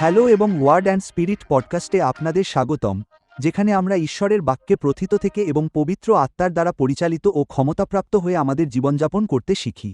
Hello এবং word and spirit পডকাস্টে আপনাদের স্বাগতম, যেখানে আমরা ঈশ্বরের বাক্যে প্রথিত থেকে এবং পবিত্র আত্মার দ্বারা পরিচালিত ও ক্ষমতাপ্রাপ্ত হয়ে আমাদের জীবনযাপন করতে শিখি।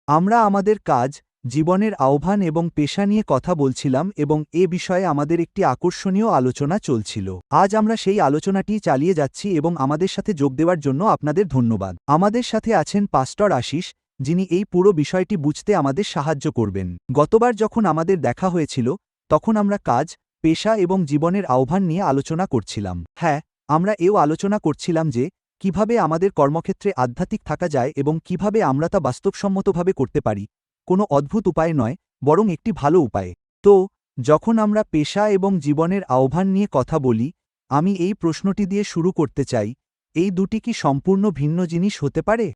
আমরা আমাদের কাজ, জীবনের আহ্বান এবং পেশা নিয়ে কথা বলছিলাম এবং এ বিষয়ে আমাদের একটি আকর্ষণীয় আলোচনা চলছিল। আজ আমরা সেই আলোচনাটি চালিয়ে যাচ্ছি এবং আমাদের সাথে যোগ দেওয়ার জন্য আপনাদের ধন্যবাদ। আমাদের সাথে আছেন পাস্টর আশিস, যিনি এই পুরো বিষয়টি বুঝতে আমাদের সাহায্য করবেন। গতবার যখন আমাদের দেখা হয়েছিল, তখন আমরা কাজ, পেশা এবং জীবনের আহ্বান নিয়ে আলোচনা করছিলাম। হ্যাঁ, আমরা এও আলোচনা করছিলাম যে কিভাবে আমাদের কর্মক্ষেত্রে আধ্যাত্মিক থাকা যায় এবং কিভাবে আমরা তা বাস্তবসম্মতভাবে করতে পারি, কোনো অদ্ভুত উপায় নয়, বরং একটি ভালো উপায়ে। তো যখন আমরা পেশা এবং জীবনের আহ্বান নিয়ে কথা বলি, আমি এই প্রশ্নটি দিয়ে শুরু করতে চাই, এই দুটি কি সম্পূর্ণ ভিন্ন জিনিস হতে পারে?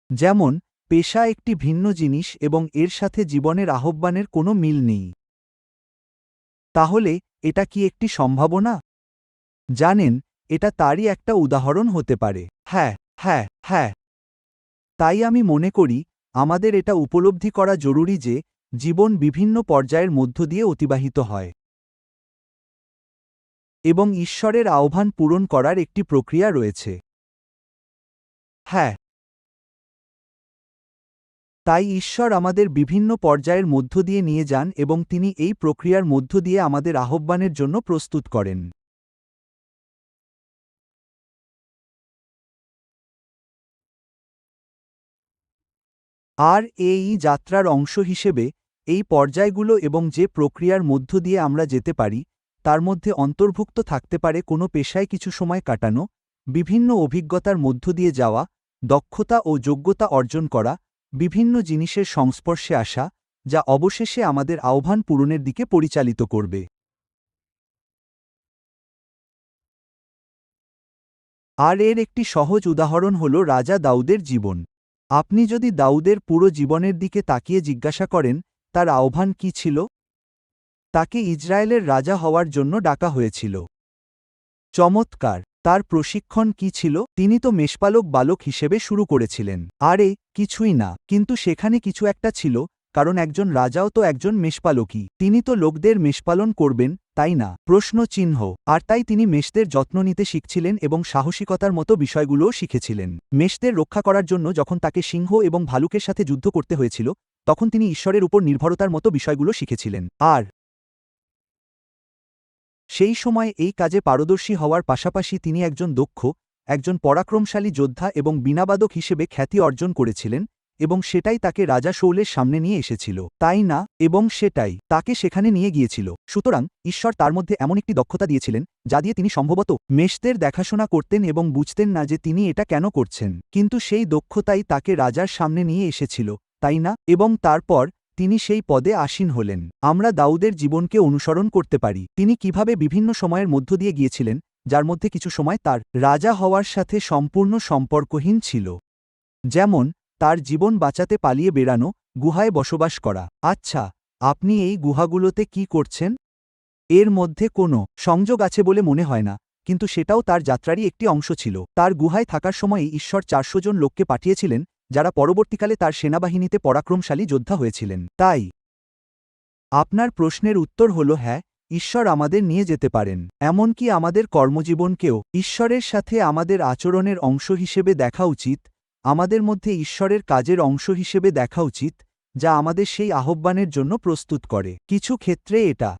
যেমন, পেশা একটি ভিন্ন জিনিস এবং এর সাথে জীবনের আহ্বানের কোনো মিল নেই। তাহলে এটা কি একটি সম্ভাবনা? জানেন, এটা তারই একটা উদাহরণ হতে পারে। হ্যাঁ। তাই আমি মনে করি আমাদের এটা উপলব্ধি করা জরুরি যে জীবন বিভিন্ন পর্যায়ের মধ্য দিয়ে অতিবাহিত হয় এবং ঈশ্বরের আহ্বান পূরণ করার একটি প্রক্রিয়া রয়েছে। হ্যাঁ, তাই ঈশ্বর আমাদের বিভিন্ন পর্যায়ের মধ্য দিয়ে নিয়ে যান এবং তিনি এই প্রক্রিয়ার মধ্য দিয়ে আমাদের আহ্বানের জন্য প্রস্তুত করেন। আর এই যাত্রার অংশ হিসেবে এই পর্যায়গুলো এবং যে প্রক্রিয়ার মধ্য দিয়ে আমরা যেতে পারি, তার মধ্যে অন্তর্ভুক্ত থাকতে পারে কোনো পেশায় কিছু সময় কাটানো, বিভিন্ন অভিজ্ঞতার মধ্য দিয়ে যাওয়া, দক্ষতা ও যোগ্যতা অর্জন করা, বিভিন্ন জিনিসের সংস্পর্শে আসা, যা অবশেষে আমাদের আহ্বান পূরণের দিকে পরিচালিত করবে। আর এর একটি সহজ উদাহরণ হল রাজা দাউদের জীবন। আপনি যদি দাউদের পুরো জীবনের দিকে তাকিয়ে জিজ্ঞাসা করেন, তার আহ্বান কী ছিল? তাকে ইসরায়েলের রাজা হওয়ার জন্য ডাকা হয়েছিল। চমৎকার! তার প্রশিক্ষণ কী ছিল? তিনি তো মেষপালক বালক হিসেবে শুরু করেছিলেন। আরে, কিছুই না, কিন্তু সেখানে কিছু একটা ছিল, কারণ একজন রাজাও তো একজন মেষপালকই। তিনি তো লোকদের মেষপালন করবেন, তাই না? প্রশ্ন চিহ্ন। আর তাই তিনি মেষদের যত্ন নিতে শিখছিলেন এবং সাহসিকতার মতো বিষয়গুলোও শিখেছিলেন। মেষদের রক্ষা করার জন্য যখন তাকে সিংহ এবং ভালুকের সাথে যুদ্ধ করতে হয়েছিল, তখন তিনি ঈশ্বরের উপর নির্ভরতার মতো বিষয়গুলো শিখেছিলেন। আর সেই সময় এই কাজে পারদর্শী হওয়ার পাশাপাশি তিনি একজন দক্ষ, একজন পরাক্রমশালী যোদ্ধা এবং বীণাবাদক হিসেবে খ্যাতি অর্জন করেছিলেন, এবং সেটাই তাকে রাজা শৌলের সামনে নিয়ে এসেছিল, তাই না? এবং সেটাই তাকে সেখানে নিয়ে গিয়েছিল। সুতরাং ঈশ্বর তার মধ্যে এমন একটি দক্ষতা দিয়েছিলেন, যা দিয়ে তিনি সম্ভবত মেষদের দেখাশোনা করতেন এবং বুঝতেন না যে তিনি এটা কেন করছেন, কিন্তু সেই দক্ষতাই তাকে রাজার সামনে নিয়ে এসেছিল, তাই না? এবং তারপর তিনি সেই পদে আসীন হলেন। আমরা দাউদের জীবনকে অনুসরণ করতে পারি। তিনি কিভাবে বিভিন্ন সময়ের মধ্য দিয়ে গিয়েছিলেন, যার মধ্যে কিছু সময় তার রাজা হওয়ার সাথে সম্পূর্ণ সম্পর্কহীন ছিল। যেমন, তার জীবন বাঁচাতে পালিয়ে বেড়ানো, গুহায় বসবাস করা। আচ্ছা, আপনি এই গুহাগুলোতে কি করছেন? এর মধ্যে কোনো সংযোগ আছে বলে মনে হয় না, কিন্তু সেটাও তার যাত্রারই একটি অংশ ছিল। তার গুহায় থাকার সময়ই ঈশ্বর 400 জন লোককে পাঠিয়েছিলেন, যারা পরবর্তীকালে তার সেনাবাহিনীতে পরাক্রমশালী যোদ্ধা হয়েছিলেন। তাই আপনার প্রশ্নের উত্তর হল হ্যাঁ, ঈশ্বর আমাদের নিয়ে যেতে পারেন। এমনকি আমাদের কর্মজীবনকেও ঈশ্বরের সাথে আমাদের আচরণের অংশ হিসেবে দেখা উচিত, আমাদের মধ্যে ঈশ্বরের কাজের অংশ হিসেবে দেখা উচিত, যা আমাদের সেই আহ্বানের জন্য প্রস্তুত করে। কিছু ক্ষেত্রে এটা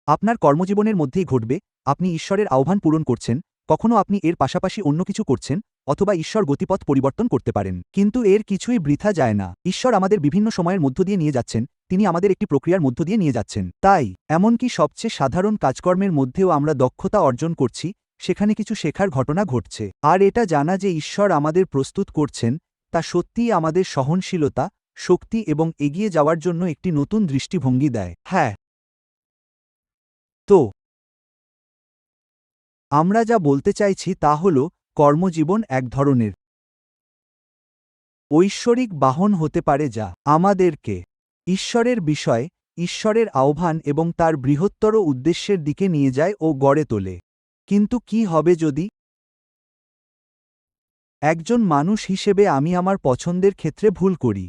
আপনার কর্মজীবনের মধ্যেই ঘটবে, আপনি ঈশ্বরের আহ্বান পূরণ করছেন, কখনো আপনি এর পাশাপাশি অন্য কিছু করছেন, অথবা ঈশ্বর গতিপথ পরিবর্তন করতে পারেন। কিন্তু এর কিছুই বৃথা যায় না। ঈশ্বর আমাদের বিভিন্ন সময়ের মধ্য দিয়ে নিয়ে যাচ্ছেন, তিনি আমাদের একটি প্রক্রিয়ার মধ্য দিয়ে নিয়ে যাচ্ছেন। তাই এমনকি সবচেয়ে সাধারণ কাজকর্মের মধ্যেও আমরা দক্ষতা অর্জন করছি, সেখানে কিছু শেখার ঘটনা ঘটছে। আর এটা জানা যে ঈশ্বর আমাদের প্রস্তুত করছেন, তা সত্যিই আমাদের সহনশীলতা, শক্তি এবং এগিয়ে যাওয়ার জন্য একটি নতুন দৃষ্টিভঙ্গি দেয়। হ্যাঁ, তো আমরা যা বলতে চাইছি তা হল, কর্মজীবন এক ধরনের ঐশ্বরিক বাহন হতে পারে যা আমাদেরকে ঈশ্বরের বিষয়, ঈশ্বরের আহ্বান এবং তার বৃহত্তর উদ্দেশ্যের দিকে নিয়ে যায় ও গড়ে তোলে। কিন্তু কি হবে যদি একজন মানুষ হিসেবে আমি আমার পছন্দের ক্ষেত্রে ভুল করি?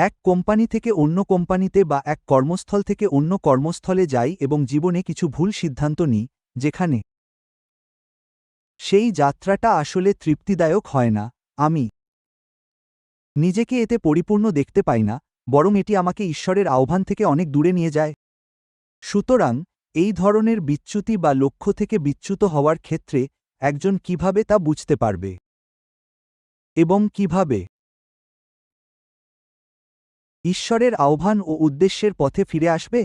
এক কোম্পানি থেকে অন্য কোম্পানিতে বা এক কর্মস্থল থেকে অন্য কর্মস্থলে যাই এবং জীবনে কিছু ভুল সিদ্ধান্ত নিই, যেখানে সেই যাত্রাটা আসলে তৃপ্তিদায়ক হয় না। আমি নিজেকে এতে পরিপূর্ণ দেখতে পাই না, বরং এটি আমাকে ঈশ্বরের আহ্বান থেকে অনেক দূরে নিয়ে যায়। সুতরাং এই ধরনের বিচ্যুতি বা লক্ষ্য থেকে বিচ্যুত হওয়ার ক্ষেত্রে একজন কিভাবে তা বুঝতে পারবে এবং কিভাবে ঈশ্বরের আহ্বান ও উদ্দেশ্যের পথে ফিরে আসবে?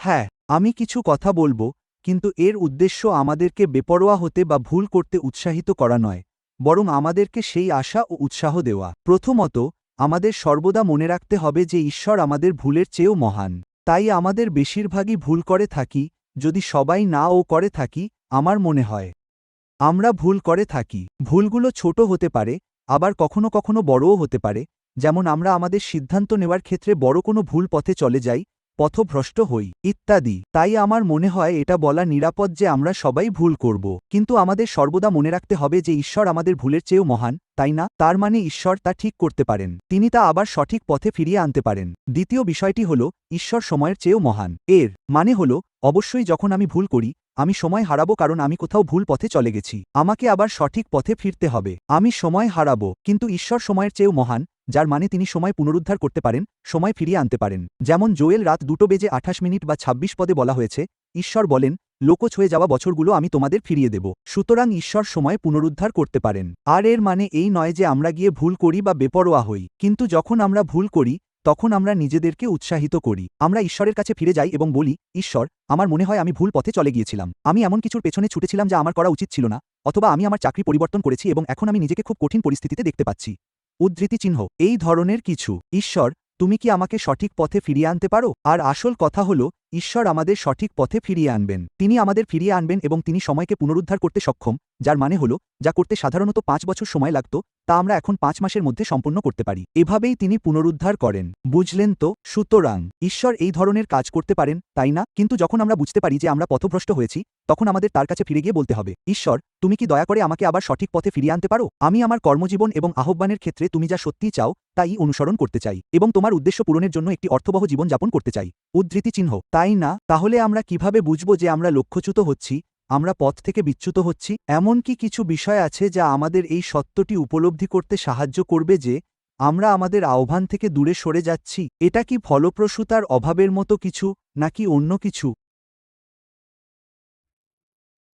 হ্যাঁ, আমি কিছু কথা বলবো, কিন্তু এর উদ্দেশ্য আমাদেরকে বেপরোয়া হতে বা ভুল করতে উৎসাহিত করা নয়, বরং আমাদেরকে সেই আশা ও উৎসাহ দেওয়া। প্রথমত, আমাদের সর্বদা মনে রাখতে হবে যে ঈশ্বর আমাদের ভুলের চেয়েও মহান। তাই আমাদের বেশিরভাগই ভুল করে থাকি, যদি সবাই না ও করে থাকি, আমার মনে হয় আমরা ভুল করে থাকি। ভুলগুলো ছোট হতে পারে, আবার কখনো কখনো বড়ও হতে পারে, যেমন আমরা আমাদের সিদ্ধান্ত নেওয়ার ক্ষেত্রে বড় কোনো ভুল পথে চলে যাই, পথভ্রষ্ট হই, ইত্যাদি। তাই আমার মনে হয় এটা বলা নিরাপদ যে আমরা সবাই ভুল করব, কিন্তু আমাদের সর্বদা মনে রাখতে হবে যে ঈশ্বর আমাদের ভুলের চেয়েও মহান, তাই না? তার মানে ঈশ্বর তা ঠিক করতে পারেন, তিনি তা আবার সঠিক পথে ফিরিয়ে আনতে পারেন। দ্বিতীয় বিষয়টি হল, ঈশ্বর সময়ের চেয়েও মহান। এর মানে হল, অবশ্যই যখন আমি ভুল করি, আমি সময় হারাবো কারণ আমি কোথাও ভুল পথে চলে গেছি, আমাকে আবার সঠিক পথে ফিরতে হবে। আমি সময় হারাবো, কিন্তু ঈশ্বর সময়ের চেয়েও মহান, যার মানে তিনি সময় পুনরুদ্ধার করতে পারেন, সময় ফিরিয়ে আনতে পারেন। যেমন জোয়েল রাত 2:28 বা 26 পদে বলা হয়েছে, ঈশ্বর বলেন, লোকোচ হয়ে যাওয়া বছরগুলো আমি তোমাদের ফিরিয়ে দেব। সুতরাং ঈশ্বর সময় পুনরুদ্ধার করতে পারেন। আর এর মানে এই নয় যে আমরা গিয়ে ভুল করি বা বেপরোয়া হই, কিন্তু যখন আমরা ভুল করি, তখন আমরা নিজেদেরকে উৎসাহিত করি। আমরা ঈশ্বরের কাছে ফিরে যাই এবং বলি, ঈশ্বর, আমার মনে হয় আমি ভুল পথে চলে গিয়েছিলাম, আমি এমন কিছুর পেছনে ছুটেছিলাম যা আমার করা উচিত ছিল না, অথবা আমি আমার চাকরি পরিবর্তন করেছি এবং এখন আমি নিজেকে খুব কঠিন পরিস্থিতিতে দেখতে পাচ্ছি। উদ্ধৃতি চিহ্ন। এই ধরনের কিছু। ঈশ্বর, তুমি কি আমাকে সঠিক পথে ফিরিয়ে আনতে পারো? আর আসল কথা হল, ঈশ্বর আমাদের সঠিক পথে ফিরিয়ে আনবেন। তিনি আমাদের ফিরিয়ে আনবেন এবং তিনি সময়কে পুনরুদ্ধার করতে সক্ষম, যার মানে হল, যা করতে সাধারণত 5 বছর সময় লাগত, তা আমরা এখন 5 মাসের মধ্যে সম্পন্ন করতে পারি। এভাবেই তিনি পুনরুদ্ধার করেন। বুঝলেন তো? সুতরাং ঈশ্বর এই ধরনের কাজ করতে পারেন, তাই না? কিন্তু যখন আমরা বুঝতে পারি যে আমরা পথভ্রষ্ট হয়েছি, তখন আমাদের তার কাছে ফিরে গিয়ে বলতে হবে, ঈশ্বর, তুমি কি দয়া করে আমাকে আবার সঠিক পথে ফিরিয়ে আনতে পারো? আমি আমার কর্মজীবন এবং আহ্বানের ক্ষেত্রে তুমি যা সত্যিই চাও, তাই অনুসরণ করতে চাই, এবং তোমার উদ্দেশ্য পূরণের জন্য একটি অর্থবহ জীবন যাপন করতে চাই। উদ্ধৃতি চিহ্ন। তাই না? তাহলে আমরা কিভাবে বুঝব যে আমরা লক্ষ্যচ্যুত হচ্ছি, আমরা পথ থেকে বিচ্যুত হচ্ছি? এমন কি কিছু বিষয় আছে যা আমাদের এই সত্যটি উপলব্ধি করতে সাহায্য করবে যে আমরা আমাদের আহ্বান থেকে দূরে সরে যাচ্ছি? এটা কি ফলপ্রসূতার অভাবের মতো কিছু, নাকি অন্য কিছু?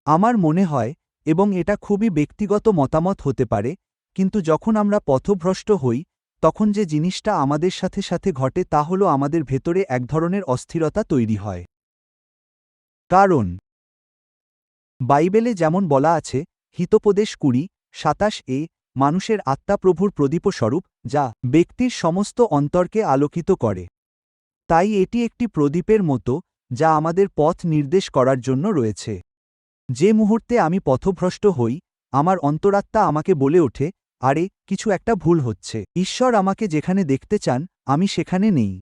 আমার মনে হয়, এবং এটা খুবই ব্যক্তিগত মতামত হতে পারে, কিন্তু যখন আমরা পথভ্রষ্ট হই, তখন যে জিনিসটা আমাদের সাথে সাথে ঘটে তা হল আমাদের ভেতরে এক ধরনের অস্থিরতা তৈরি হয়। কারণ বাইবেলে যেমন বলা আছে, হিতোপদেশ 20:27 মানুষের আত্মা প্রভুর প্রদীপস্বরূপ, যা ব্যক্তির সমস্ত অন্তরকে আলোকিত করে। তাই এটি একটি প্রদীপের মতো, যা আমাদের পথ নির্দেশ করার জন্য রয়েছে। যে মুহূর্তে আমি পথভ্রষ্ট হই, আমার অন্তরাত্মা আমাকে বলে ওঠে, আরে, কিছু একটা ভুল হচ্ছে। ঈশ্বর আমাকে যেখানে দেখতে চান, আমি সেখানে নেই।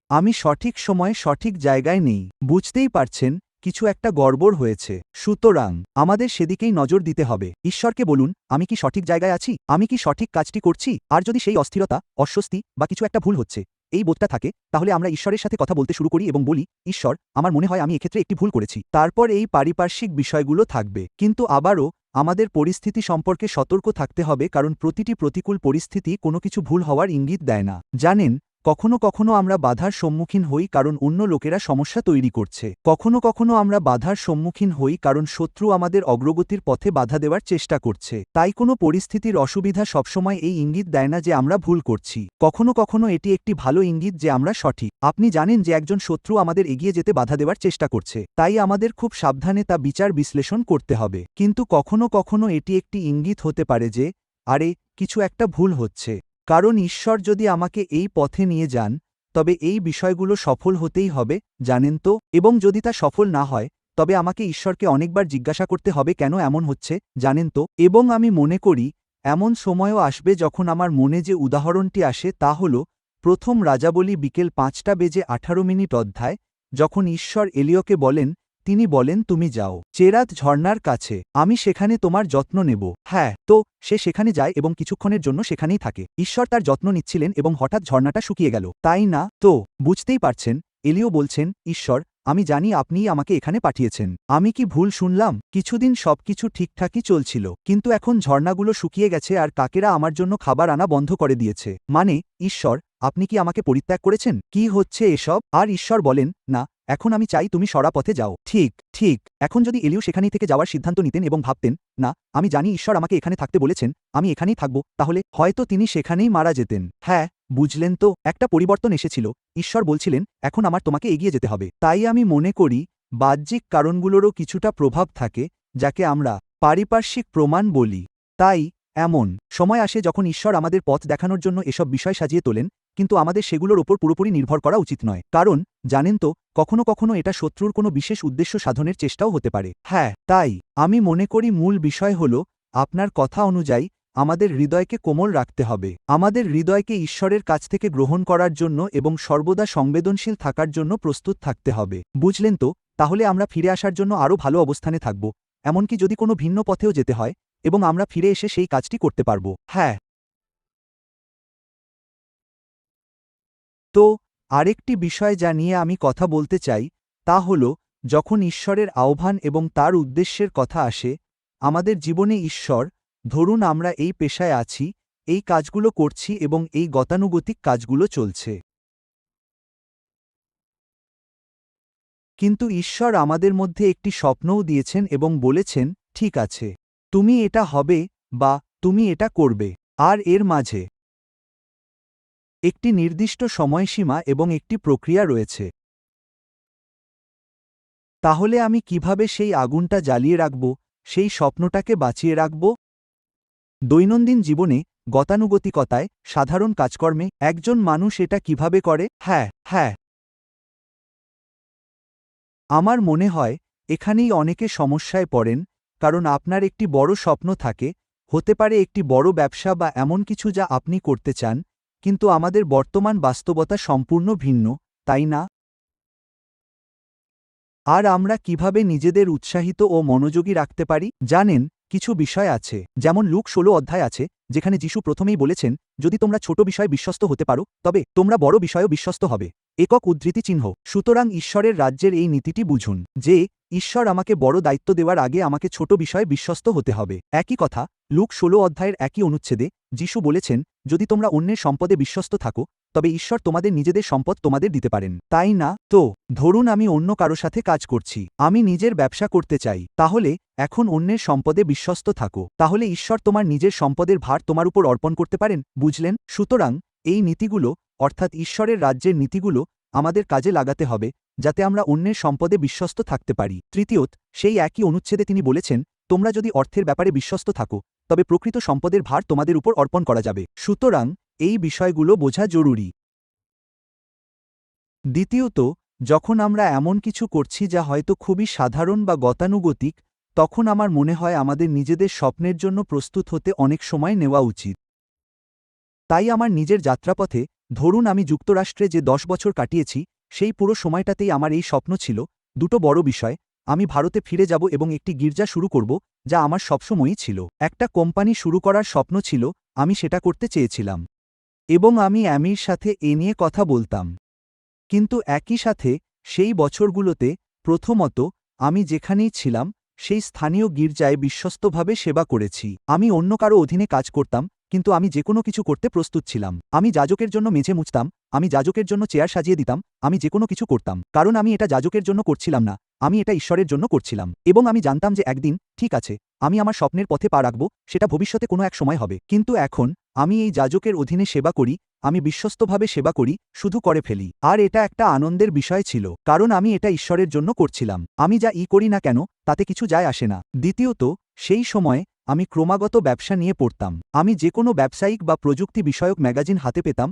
আমি সঠিক সময়ে সঠিক জায়গায় নেই। বুঝতেই পারছেন, কিছু একটা গড়বড় হয়েছে। সুতরাং আমাদের সেদিকেই নজর দিতে হবে। ঈশ্বরকে বলুন, আমি কি সঠিক জায়গায় আছি? আমি কি সঠিক কাজটি করছি? আর যদি সেই অস্থিরতা, অস্বস্তি বা কিছু একটা ভুল হচ্ছে, এই বোধটা থাকে, তাহলে আমরা ঈশ্বরের সাথে কথা বলতে শুরু করি এবং বলি, ঈশ্বর, আমার মনে হয় আমি এক্ষেত্রে একটি ভুল করেছি। তারপর এই পারিপার্শ্বিক বিষয়গুলো থাকবে। কিন্তু আবারও আমাদের পরিস্থিতি সম্পর্কে সতর্ক থাকতে হবে, কারণ প্রতিটি প্রতিকূল পরিস্থিতি কোনো কিছু ভুল হওয়ার ইঙ্গিত দেয় না। জানেন, কখনো কখনো আমরা বাধার সম্মুখীন হই কারণ অন্য লোকেরা সমস্যা তৈরি করছে। কখনো কখনো আমরা বাধার সম্মুখীন হই কারণ শত্রু আমাদের অগ্রগতির পথে বাধা দেওয়ার চেষ্টা করছে। তাই কোনো পরিস্থিতির অসুবিধা সবসময় এই ইঙ্গিত দেয় না যে আমরা ভুল করছি। কখনো কখনো এটি একটি ভালো ইঙ্গিত যে আমরা সঠিক। আপনি জানেন যে একজন শত্রু আমাদের এগিয়ে যেতে বাধা দেওয়ার চেষ্টা করছে, তাই আমাদের খুব সাবধানে তা বিচার বিশ্লেষণ করতে হবে। কিন্তু কখনো কখনো এটি একটি ইঙ্গিত হতে পারে যে, আরে, কিছু একটা ভুল হচ্ছে। কারণ ঈশ্বর যদি আমাকে এই পথে নিয়ে যান, তবে এই বিষয়গুলো সফল হতেই হবে, জানেন তো? এবং যদি তা সফল না হয়, তবে আমাকে ঈশ্বরকে অনেকবার জিজ্ঞাসা করতে হবে কেন এমন হচ্ছে, জানেন তো? এবং আমি মনে করি, এমন সময়ও আসবে যখন আমার মনে যে উদাহরণটি আসে তা হল প্রথম রাজাবলী বিকেল 5:18 অধ্যায়, যখন ঈশ্বর এলিয়কে বলেন, তিনি বলেন তুমি যাও চেরাত ঝর্ণার কাছে, আমি সেখানে তোমার যত্ন নেব। হ্যাঁ, তো সে সেখানে যায় এবং কিছুক্ষণের জন্য সেখানেই থাকে। ঈশ্বর তার যত্ন নিচ্ছিলেন এবং হঠাৎ ঝর্ণাটা শুকিয়ে গেল, তাই না? তো বুঝতেই পারছেন, এলিও বলছেন, ঈশ্বর, আমি জানি আপনিই আমাকে এখানে পাঠিয়েছেন। আমি কি ভুল শুনলাম? কিছুদিন সবকিছু ঠিকঠাকই চলছিল, কিন্তু এখন ঝর্ণাগুলো শুকিয়ে গেছে আর কাকেরা আমার জন্য খাবার আনা বন্ধ করে দিয়েছে। মানে, ঈশ্বর, আপনি কি আমাকে পরিত্যাগ করেছেন? কি হচ্ছে এসব? আর ঈশ্বর বলেন, না, এখন আমি চাই তুমি সরা পথে যাও। ঠিক ঠিক। এখন যদি এলিও সেখানেই থেকে যাওয়ার সিদ্ধান্ত নিতেন এবং ভাবতেন, না, আমি জানি ঈশ্বর আমাকে এখানে থাকতে বলেছেন, আমি এখানেই থাকব, তাহলে হয়তো তিনি সেখানেই মারা যেতেন। হ্যাঁ, বুঝলেন তো, একটা পরিবর্তন এসেছিল। ঈশ্বর বলছিলেন, এখন আমার তোমাকে এগিয়ে যেতে হবে। তাই আমি মনে করি বাহ্যিক কারণগুলোরও কিছুটা প্রভাব থাকে, যাকে আমরা পারিপার্শ্বিক প্রমাণ বলি। তাই এমন সময় আসে যখন ঈশ্বর আমাদের পথ দেখানোর জন্য এসব বিষয় সাজিয়ে তোলেন, কিন্তু আমাদের সেগুলোর ওপর পুরোপুরি নির্ভর করা উচিত নয়। কারণ জানেন তো, কখনো কখনো এটা শত্রুর কোনো বিশেষ উদ্দেশ্য সাধনের চেষ্টাও হতে পারে। হ্যাঁ, তাই আমি মনে করি মূল বিষয় হল, আপনার কথা অনুযায়ী আমাদের হৃদয়কে কোমল রাখতে হবে। আমাদের হৃদয়কে ঈশ্বরের কাছ থেকে গ্রহণ করার জন্য এবং সর্বদা সংবেদনশীল থাকার জন্য প্রস্তুত থাকতে হবে। বুঝলেন তো, তাহলে আমরা ফিরে আসার জন্য আরও ভালো অবস্থানে থাকব, এমনকি যদি কোনো ভিন্ন পথেও যেতে হয়, এবং আমরা ফিরে এসে সেই কাজটি করতে পারব। হ্যাঁ। তো আরেকটি বিষয় যা নিয়ে আমি কথা বলতে চাই, তা হল, যখন ঈশ্বরের আহ্বান এবং তার উদ্দেশ্যের কথা আসে আমাদের জীবনে, ঈশ্বর, ধরুন আমরা এই পেশায় আছি, এই কাজগুলো করছি এবং এই গতানুগতিক কাজগুলো চলছে। কিন্তু ঈশ্বর আমাদের মধ্যে একটি স্বপ্নও দিয়েছেন এবং বলেছেন, ঠিক আছে, তুমি এটা হবে, বা তুমি এটা করবে। আর এর মাঝে একটি নির্দিষ্ট সময়সীমা এবং একটি প্রক্রিয়া রয়েছে। তাহলে আমি কিভাবে সেই আগুনটা জ্বালিয়ে রাখব, সেই স্বপ্নটাকে বাঁচিয়ে রাখব? দৈনন্দিন জীবনে, গতানুগতিকতায়, সাধারণ কাজকর্মে একজন মানুষ এটা কিভাবে করে? হ্যাঁ, হ্যাঁ। আমার মনে হয় এখানেই অনেকে সমস্যায় পড়েন, কারণ আপনার একটি বড় স্বপ্ন থাকে, হতে পারে একটি বড় ব্যবসা বা এমন কিছু যা আপনি করতে চান, কিন্তু আমাদের বর্তমান বাস্তবতা সম্পূর্ণ ভিন্ন, তাই না? আর আমরা কিভাবে নিজেদের উৎসাহিত ও মনোযোগী রাখতে পারি? জানেন, কিছু বিষয় আছে, যেমন লুক 16 অধ্যায় আছে, যেখানে যিশু প্রথমেই বলেছেন, যদি তোমরা ছোট বিষয়ে বিশ্বস্ত হতে পারো, তবে তোমরা বড় বিষয়েও বিশ্বস্ত হবে। একক উদ্ধৃতি চিহ্ন। সুতরাং ঈশ্বরের রাজ্যের এই নীতিটি বুঝুন যে, ঈশ্বর আমাকে বড় দায়িত্ব দেওয়ার আগে আমাকে ছোট বিষয়ে বিশ্বস্ত হতে হবে। একই কথা, লুক 16 অধ্যায়ের একই অনুচ্ছেদে যিশু বলেছেন, যদি তোমরা অন্যের সম্পদে বিশ্বস্ত থাকো, তবে ঈশ্বর তোমাদের নিজেদের সম্পদ তোমাদের দিতে পারেন, তাই না? তো ধরুন আমি অন্য কারো সাথে কাজ করছি, আমি নিজের ব্যবসা করতে চাই, তাহলে এখন অন্যের সম্পদে বিশ্বস্ত থাকো, তাহলে ঈশ্বর তোমার নিজের সম্পদের ভার তোমার উপর অর্পণ করতে পারেন। বুঝলেন? সুতরাং এই নীতিগুলো, অর্থাৎ ঈশ্বরের রাজ্যের নীতিগুলো, আমাদের কাজে লাগাতে হবে, যাতে আমরা অন্যের সম্পদে বিশ্বস্ত থাকতে পারি। তৃতীয়ত, সেই একই অনুচ্ছেদে তিনি বলেছেন, তোমরা যদি অর্থের ব্যাপারে বিশ্বস্ত থাকো, তবে প্রকৃত সম্পদের ভার তোমাদের উপর অর্পণ করা যাবে। সুতরাং এই বিষয়গুলো বোঝা জরুরি। দ্বিতীয়ত, যখন আমরা এমন কিছু করছি যা হয়তো খুবই সাধারণ বা গতানুগতিক, তখন আমার মনে হয় আমাদের নিজেদের স্বপ্নের জন্য প্রস্তুত হতে অনেক সময় নেওয়া উচিত। তাই আমার নিজের যাত্রাপথে, ধরুন আমি যুক্তরাষ্ট্রে যে 10 বছর কাটিয়েছি, সেই পুরো সময়টাতেই আমার এই স্বপ্ন ছিল, দুটো বড় বিষয়, আমি ভারতে ফিরে যাব এবং একটি গির্জা শুরু করব, যা আমার সবসময়ই ছিল। একটা কোম্পানি শুরু করার স্বপ্ন ছিল, আমি সেটা করতে চেয়েছিলাম। এবং আমি অ্যামির সাথে এ নিয়ে কথা বলতাম। কিন্তু একই সাথে সেই বছরগুলোতে, প্রথমত, আমি যেখানেই ছিলাম, সেই স্থানীয় গির্জায় বিশ্বস্তভাবে সেবা করেছি। আমি অন্য কারো অধীনে কাজ করতাম, কিন্তু আমি যে কোনো কিছু করতে প্রস্তুত ছিলাম। আমি যাজকের জন্য মেঝে মুছতাম, আমি যাজকের জন্য চেয়ার সাজিয়ে দিতাম, আমি যে কোনো কিছু করতাম, কারণ আমি এটা যাজকের জন্য করছিলাম না, আমি এটা ঈশ্বরের জন্য করছিলাম। এবং আমি জানতাম যে একদিন, ঠিক আছে, আমি আমার স্বপ্নের পথে পা রাখব, সেটা ভবিষ্যতে কোনো এক সময় হবে। কিন্তু এখন আমি এই যাজকের অধীনে সেবা করি, আমি বিশ্বস্তভাবে সেবা করি, শুধু করে ফেলি। আর এটা একটা আনন্দের বিষয় ছিল, কারণ আমি এটা ঈশ্বরের জন্য করছিলাম। আমি যা করি না কেন, তাতে কিছু যায় আসে না। দ্বিতীয়ত, সেই সময় আমি ক্রমাগত ব্যবসা নিয়ে পড়তাম। আমি যে কোনো ব্যবসায়িক বা প্রযুক্তি বিষয়ক ম্যাগাজিন হাতে পেতাম,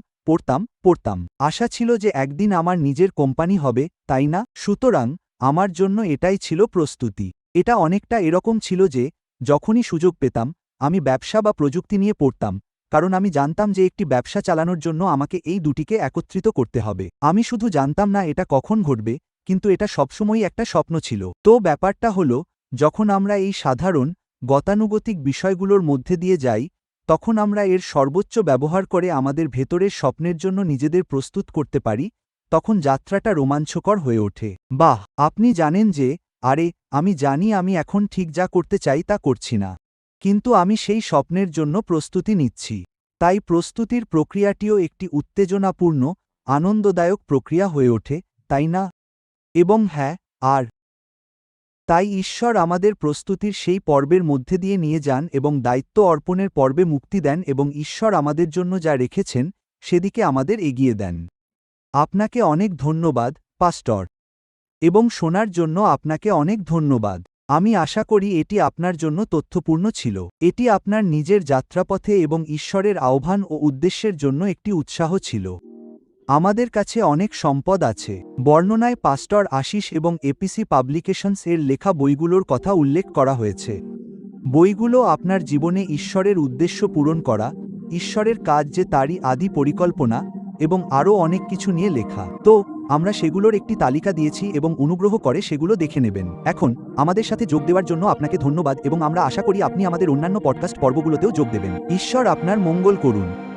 পড়তাম। আশা ছিল যে একদিন আমার নিজের কোম্পানি হবে, তাই না? সুতরাং আমার জন্য এটাই ছিল প্রস্তুতি। এটা অনেকটা এরকম ছিল যে, যখনই সুযোগ পেতাম, আমি ব্যবসা বা প্রযুক্তি নিয়ে পড়তাম, কারণ আমি জানতাম যে একটি ব্যবসা চালানোর জন্য আমাকে এই দুটিকে একত্রিত করতে হবে। আমি শুধু জানতাম না এটা কখন ঘটবে, কিন্তু এটা সবসময়ই একটা স্বপ্ন ছিল। তো ব্যাপারটা হলো, যখন আমরা এই সাধারণ গতানুগতিক বিষয়গুলোর মধ্যে দিয়ে যাই, তখন আমরা এর সর্বোচ্চ ব্যবহার করে আমাদের ভেতরের স্বপ্নের জন্য নিজেদের প্রস্তুত করতে পারি, তখন যাত্রাটা রোমাঞ্চকর হয়ে ওঠে। বাহ, আপনি জানেন যে, আরে, আমি জানি আমি এখন ঠিক যা করতে চাই তা করছি না, কিন্তু আমি সেই স্বপ্নের জন্য প্রস্তুতি নিচ্ছি। তাই প্রস্তুতির প্রক্রিয়াটিও একটি উত্তেজনাপূর্ণ, আনন্দদায়ক প্রক্রিয়া হয়ে ওঠে, তাই না? এবং হ্যাঁ, আর তাই ঈশ্বর আমাদের প্রস্তুতির সেই পর্বের মধ্যে দিয়ে নিয়ে যান এবং দায়িত্ব অর্পণের পর্বে মুক্তি দেন এবং ঈশ্বর আমাদের জন্য যা রেখেছেন সেদিকে আমাদের এগিয়ে দেন। আপনাকে অনেক ধন্যবাদ, পাস্টর। এবং শোনার জন্য আপনাকে অনেক ধন্যবাদ। আমি আশা করি এটি আপনার জন্য তথ্যপূর্ণ ছিল। এটি আপনার নিজের যাত্রাপথে এবং ঈশ্বরের আহ্বান ও উদ্দেশ্যের জন্য একটি উৎসাহ ছিল। আমাদের কাছে অনেক সম্পদ আছে। বর্ণনায় পাস্টর আশিস এবং এপিসি পাবলিকেশনস এর লেখা বইগুলোর কথা উল্লেখ করা হয়েছে। বইগুলো আপনার জীবনে ঈশ্বরের উদ্দেশ্য পূরণ করা, ঈশ্বরের কাজ যে তারই আদি পরিকল্পনা, এবং আরও অনেক কিছু নিয়ে লেখা। তো আমরা সেগুলোর একটি তালিকা দিয়েছি এবং অনুগ্রহ করে সেগুলো দেখে নেবেন। এখন আমাদের সাথে যোগ দেওয়ার জন্য আপনাকে ধন্যবাদ এবং আমরা আশা করি আপনি আমাদের অন্যান্য পডকাস্ট পর্বগুলোতেও যোগ দেবেন। ঈশ্বর আপনার মঙ্গল করুন।